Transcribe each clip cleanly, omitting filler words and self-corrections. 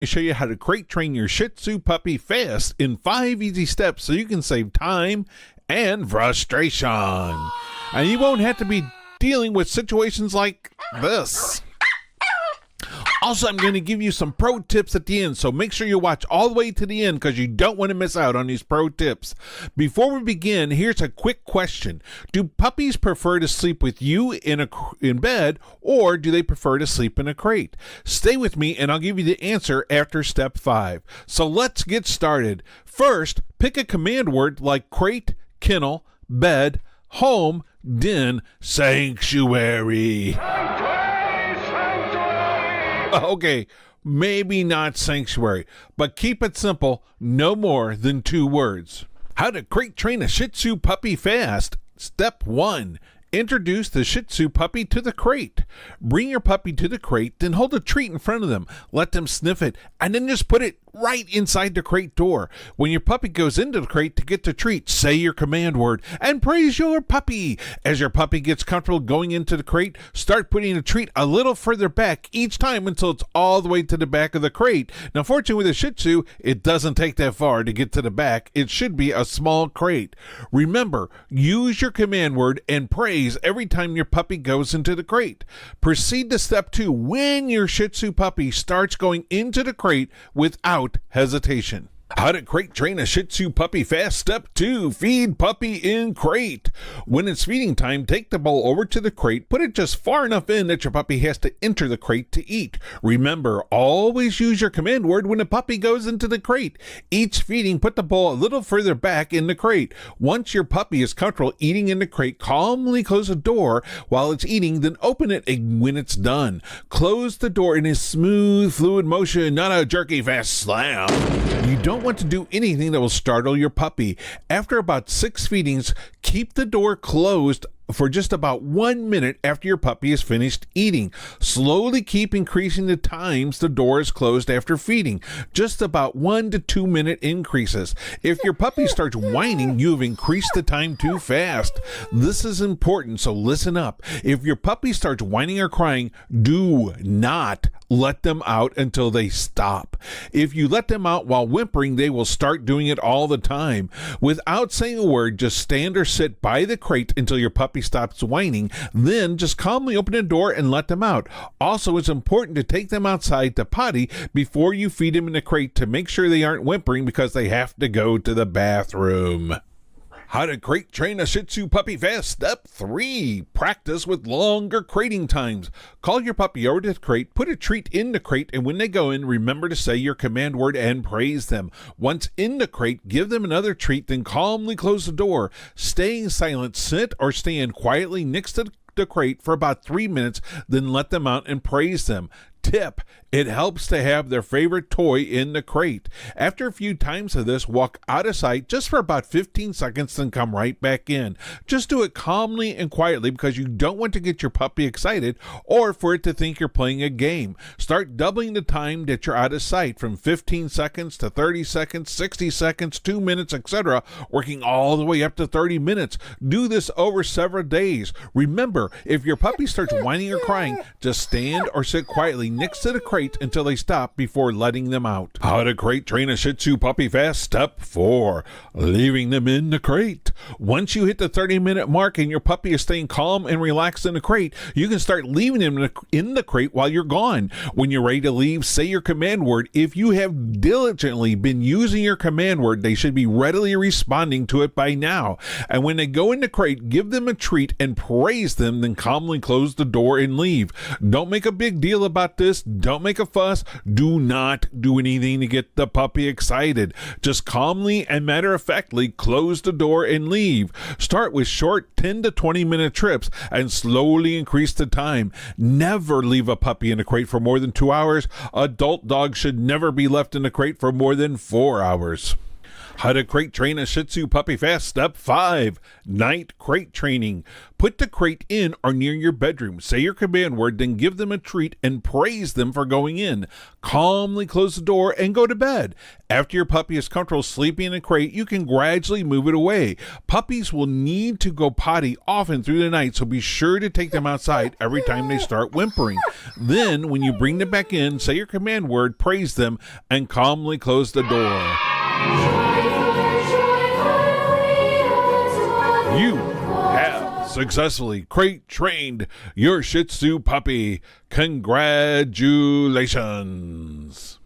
Show you how to crate train your Shih Tzu puppy fast in 5 easy steps so you can save time and frustration. And you won't have to be dealing with situations like this. Also, I'm going to give you some pro tips at the end, so make sure you watch all the way to the end because you don't want to miss out on these pro tips. Before we begin, here's a quick question. Do puppies prefer to sleep with you in bed, or do they prefer to sleep in a crate? Stay with me and I'll give you the answer after step 5. So let's get started. First, pick a command word like crate, kennel, bed, home, den, sanctuary. Okay, maybe not sanctuary, but keep it simple, no more than 2 words. How to crate train a Shih Tzu puppy fast. Step 1. Introduce the Shih Tzu puppy to the crate. Bring your puppy to the crate, then hold a treat in front of them. Let them sniff it, and then just put it right inside the crate door. When your puppy goes into the crate to get the treat, say your command word and praise your puppy. As your puppy gets comfortable going into the crate, start putting the treat a little further back each time until it's all the way to the back of the crate. Now, fortunately with a Shih Tzu, it doesn't take that far to get to the back. It should be a small crate. Remember, use your command word and praise every time your puppy goes into the crate. Proceed to step 2 when your Shih Tzu puppy starts going into the crate without hesitation. How to crate train a Shih Tzu puppy fast. Step 2. Feed puppy in crate. When it's feeding time, take the bowl over to the crate. Put it just far enough in that your puppy has to enter the crate to eat. Remember, always use your command word when a puppy goes into the crate. Each feeding, put the bowl a little further back in the crate. Once your puppy is comfortable eating in the crate, calmly close the door while it's eating, then open it when it's done. Close the door in a smooth, fluid motion, not a jerky, fast slam. You don't want to do anything that will startle your puppy. After about 6 feedings, keep the door closed for just about 1 minute after your puppy is finished eating. Slowly keep increasing the times the door is closed after feeding, just about 1 to 2 minute increases. If your puppy starts whining, you've increased the time too fast. This is important, so listen up. If your puppy starts whining or crying, do not let them out until they stop. If you let them out while whimpering, they will start doing it all the time. Without saying a word, just stand or sit by the crate until your puppy stops whining. Then just calmly open the door and let them out. Also, it's important to take them outside to potty before you feed them in the crate to make sure they aren't whimpering because they have to go to the bathroom. How to crate train a Shih Tzu puppy fast. Step 3. Practice with longer crating times. Call your puppy over to the crate, put a treat in the crate, and when they go in, remember to say your command word and praise them. Once in the crate, give them another treat, then calmly close the door. Staying silent, sit or stand quietly next to the crate for about 3 minutes, then let them out and praise them. Tip: it helps to have their favorite toy in the crate. After a few times of this, walk out of sight just for about 15 seconds, then come right back in. Just do it calmly and quietly because you don't want to get your puppy excited or for it to think you're playing a game. Start doubling the time that you're out of sight from 15 seconds to 30 seconds, 60 seconds, 2 minutes, etc., working all the way up to 30 minutes. Do this over several days. Remember, if your puppy starts whining or crying, just stand or sit quietly next to the crate until they stop before letting them out. How to crate train a Shih Tzu puppy fast. Step 4. Leaving them in the crate. Once you hit the 30-minute mark and your puppy is staying calm and relaxed in the crate, you can start leaving them in the crate while you're gone. When you're ready to leave, say your command word. If you have diligently been using your command word, they should be readily responding to it by now. And when they go in the crate, give them a treat and praise them, then calmly close the door and leave. Don't make a big deal about this. Don't make a fuss. Do not do anything to get the puppy excited. Just calmly and matter-of-factly close the door and leave. Start with short 10 to 20 minute trips and slowly increase the time. Never leave a puppy in a crate for more than 2 hours. Adult dogs should never be left in a crate for more than 4 hours. How to crate train a Shih Tzu puppy fast. Step 5. Night crate training. Put the crate in or near your bedroom. Say your command word, then give them a treat and praise them for going in. Calmly close the door and go to bed. After your puppy is comfortable sleeping in a crate, you can gradually move it away. Puppies will need to go potty often through the night, so be sure to take them outside every time they start whimpering. Then, when you bring them back in, say your command word, praise them, and calmly close the door. You have successfully crate trained your Shih Tzu puppy. Congratulations.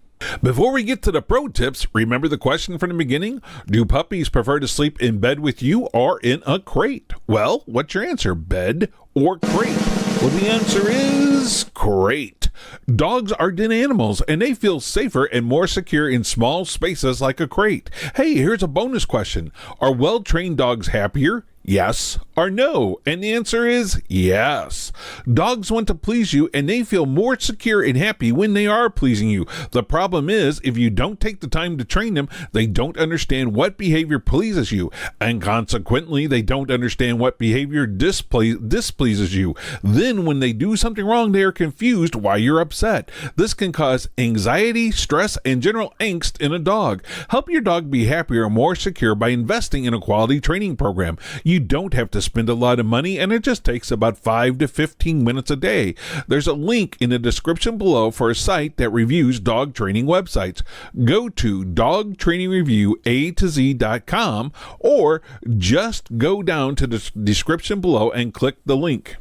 Before we get to the pro tips, remember the question from the beginning? Do puppies prefer to sleep in bed with you or in a crate? Well, what's your answer? Bed or crate? Well, the answer is crate. Dogs are den animals, and they feel safer and more secure in small spaces like a crate. Hey, here's a bonus question. Are well-trained dogs happier? Yes or no? And the answer is yes. Dogs want to please you, and they feel more secure and happy when they are pleasing you. The problem is, if you don't take the time to train them, they don't understand what behavior pleases you, and consequently, they don't understand what behavior displeases you. Then, when they do something wrong, they are confused why you're upset. This can cause anxiety, stress, and general angst in a dog. Help your dog be happier and more secure by investing in a quality training program. You don't have to spend a lot of money, and it just takes about 5 to 15 minutes a day. There's a link in the description below for a site that reviews dog training websites. Go to dogtrainingreviewA2Z.com or just go down to the description below and click the link.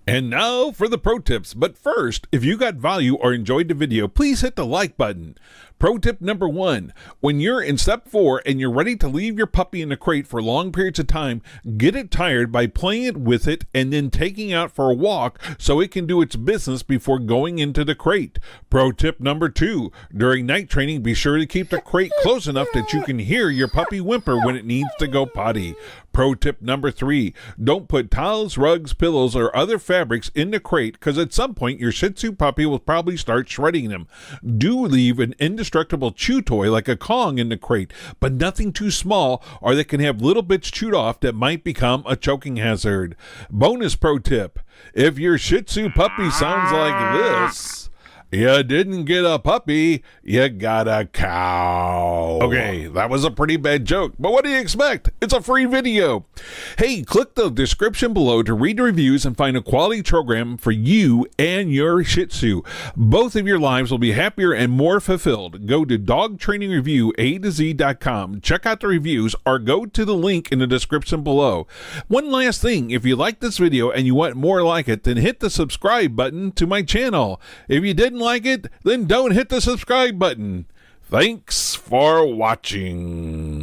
And now for the pro tips. But first, if you got value or enjoyed the video, please hit the like button. Pro tip number 1, when you're in step 4 and you're ready to leave your puppy in the crate for long periods of time, get it tired by playing it with it and then taking out for a walk so it can do its business before going into the crate. Pro tip number 2, during night training, be sure to keep the crate close enough that you can hear your puppy whimper when it needs to go potty. Pro tip number 3, don't put towels, rugs, pillows, or other fabrics in the crate because at some point your Shih Tzu puppy will probably start shredding them. Do leave an indestructible chew toy like a Kong in the crate, but nothing too small or they can have little bits chewed off that might become a choking hazard. Bonus pro tip, if your Shih Tzu puppy sounds like this, you didn't get a puppy, you got a cow. Okay, that was a pretty bad joke, but what do you expect? It's a free video. Hey, click the description below to read the reviews and find a quality program for you and your Shih Tzu. Both of your lives will be happier and more fulfilled. Go to dogtrainingreviewA2Z.com, check out the reviews, or go to the link in the description below. One last thing, if you like this video and you want more like it, then hit the subscribe button to my channel. If you didn't like it, then don't hit the subscribe button. Thanks for watching.